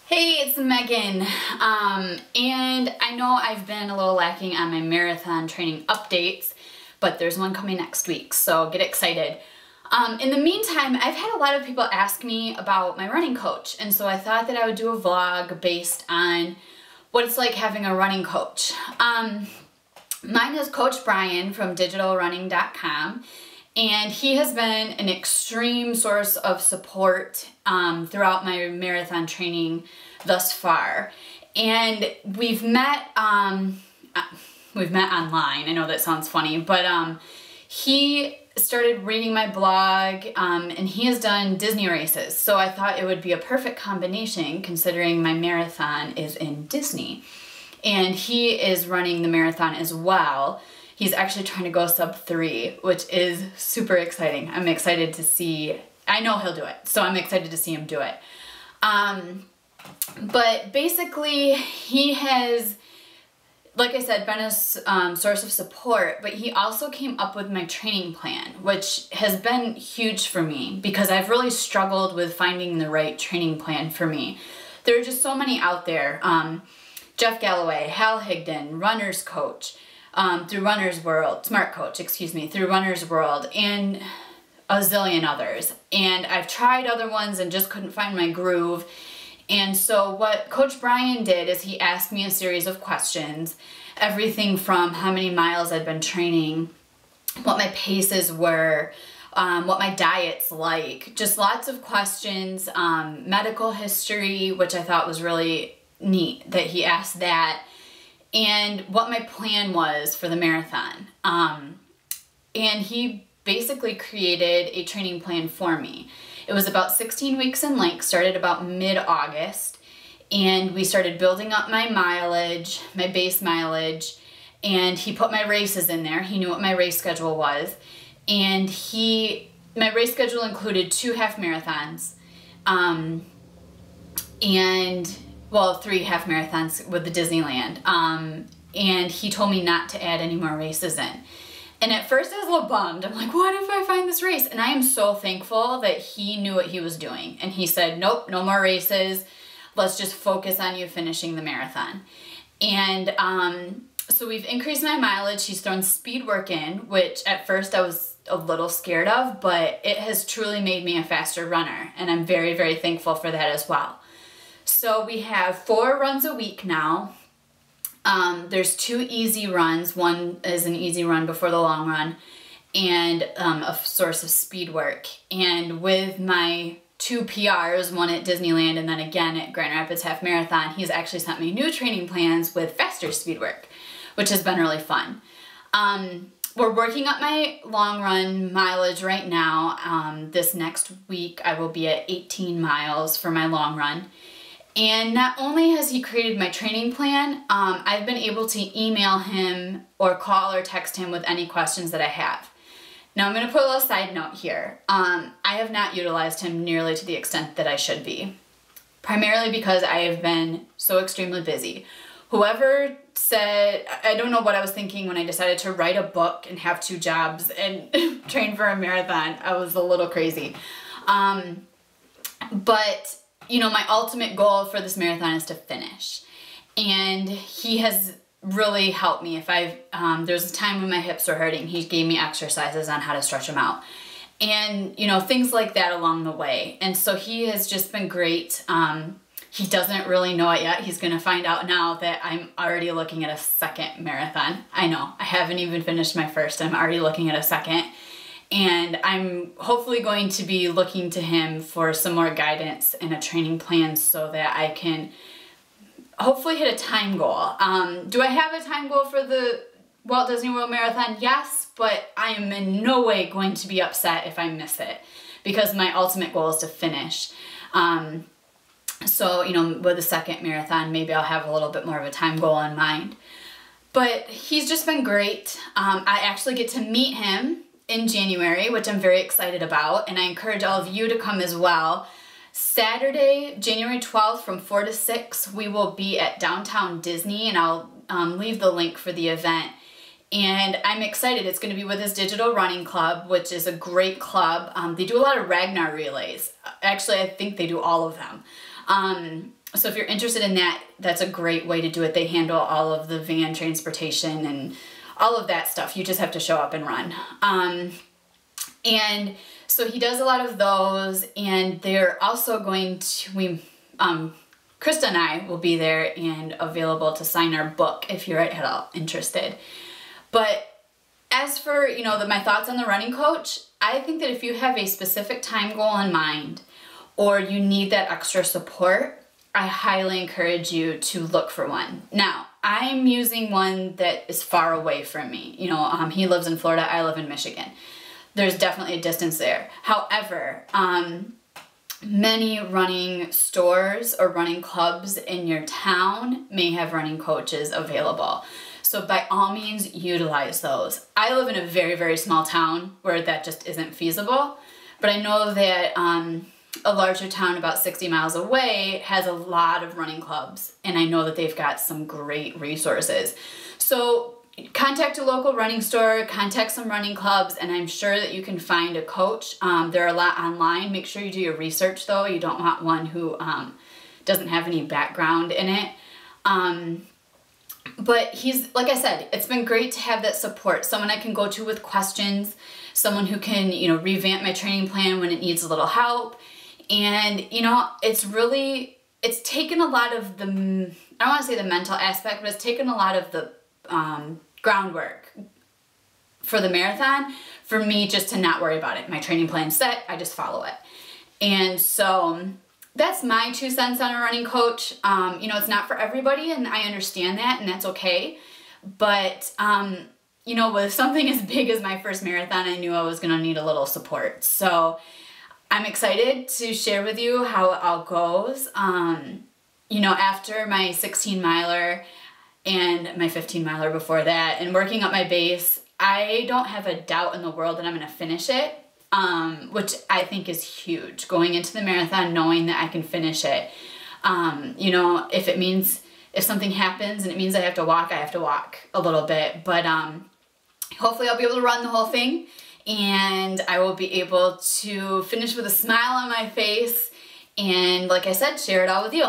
Hey, it's Megan, and I know I've been a little lacking on my marathon training updates, but there's one coming next week, so get excited. In the meantime, I've had a lot of people ask me about my running coach, and so I thought that I would do a vlog based on what it's like having a running coach. Mine is Coach Brian from digitalrunning.com. And he has been an extreme source of support throughout my marathon training thus far. And we've met online. I know that sounds funny, but he started reading my blog and he has done Disney races. So I thought it would be a perfect combination considering my marathon is in Disney. And he is running the marathon as well. He's actually trying to go sub 3, which is super exciting. I'm excited to see, I know he'll do it, so I'm excited to see him do it. But basically, he has, like I said, been a source of support, but he also came up with my training plan, which has been huge for me because I've really struggled with finding the right training plan for me. There are just so many out there. Jeff Galloway, Hal Higdon, Runner's Coach, through Runner's World, Smart Coach, excuse me, through Runner's World, and a zillion others. And I've tried other ones and just couldn't find my groove. And so what Coach Brian did is he asked me a series of questions, everything from how many miles I'd been training, what my paces were, what my diet's like, just lots of questions, medical history, which I thought was really neat that he asked that, and what my plan was for the marathon. And he basically created a training plan for me. It was about 16 weeks in length, started about mid-August, and we started building up my mileage, my base mileage, and he put my races in there. He knew what my race schedule was, and my race schedule included 2 half marathons, well, 3 half marathons with the Disneyland. And he told me not to add any more races in. And at first I was a little bummed. I'm like, what if I find this race? And I am so thankful that he knew what he was doing. And he said, nope, no more races. Let's just focus on you finishing the marathon. And so we've increased my mileage. He's thrown speed work in, which at first I was a little scared of, but it has truly made me a faster runner. And I'm very, very thankful for that as well. So we have 4 runs a week now. There's 2 easy runs. One is an easy run before the long run and a source of speed work. And with my 2 PRs, one at Disneyland and then again at Grand Rapids Half Marathon, he's actually sent me new training plans with faster speed work, which has been really fun. We're working up my long run mileage right now. This next week I will be at 18 miles for my long run. And not only has he created my training plan, I've been able to email him or call or text him with any questions that I have. Now I'm going to put a little side note here. I have not utilized him nearly to the extent that I should be, primarily because I have been so extremely busy. Whoever said, I don't know what I was thinking when I decided to write a book and have 2 jobs and train for a marathon. I was a little crazy. But you know, my ultimate goal for this marathon is to finish. And he has really helped me. If there's a time when my hips were hurting, he gave me exercises on how to stretch them out. And, you know, things like that along the way. And so he has just been great. He doesn't really know it yet. He's going to find out now that I'm already looking at a 2nd marathon. I know, I haven't even finished my first. I'm already looking at a 2nd. And I'm hopefully going to be looking to him for some more guidance and a training plan so that I can hopefully hit a time goal. Do I have a time goal for the Walt Disney World Marathon? Yes, but I am in no way going to be upset if I miss it because my ultimate goal is to finish. So, you know, with the 2nd marathon, maybe I'll have a little bit more of a time goal in mind. But he's just been great. I actually get to meet him in January, which I'm very excited about, and I encourage all of you to come as well. Saturday, January 12th from 4 to 6, we will be at Downtown Disney, and I'll leave the link for the event. And I'm excited. It's going to be with his Digital Running Club, which is a great club. They do a lot of Ragnar relays. Actually, I think they do all of them. So if you're interested in that, that's a great way to do it. They handle all of the van transportation and all of that stuff. You just have to show up and run. And so he does a lot of those, and they're also going to, Krista and I will be there and available to sign our book if you're at all interested. But as for, my thoughts on the running coach, I think that if you have a specific time goal in mind or you need that extra support, I highly encourage you to look for one. Now, I'm using one that is far away from me. He lives in Florida, I live in Michigan. There's definitely a distance there. However, many running stores or running clubs in your town may have running coaches available. So by all means, utilize those. I live in a very, very small town where that just isn't feasible, but I know that a larger town about 60 miles away has a lot of running clubs, and I know that they've got some great resources. So contact a local running store, contact some running clubs, and I'm sure that you can find a coach. There are a lot online. Make sure you do your research though. You don't want one who doesn't have any background in it. But he's, like I said, it's been great to have that support. Someone I can go to with questions, someone who can, revamp my training plan when it needs a little help. And, it's taken a lot of the, I don't want to say the mental aspect, but it's taken a lot of the groundwork for the marathon for me just to not worry about it. My training plan's set, I just follow it. And so that's my 2 cents on a running coach. It's not for everybody, and I understand that, and that's okay. But, with something as big as my first marathon, I knew I was going to need a little support. So I'm excited to share with you how it all goes. After my 16 miler and my 15 miler before that, and working up my base, I don't have a doubt in the world that I'm going to finish it, which I think is huge. Going into the marathon knowing that I can finish it. If it means, if something happens and it means I have to walk a little bit. But hopefully I'll be able to run the whole thing, and I will be able to finish with a smile on my face, and like I said, share it all with you.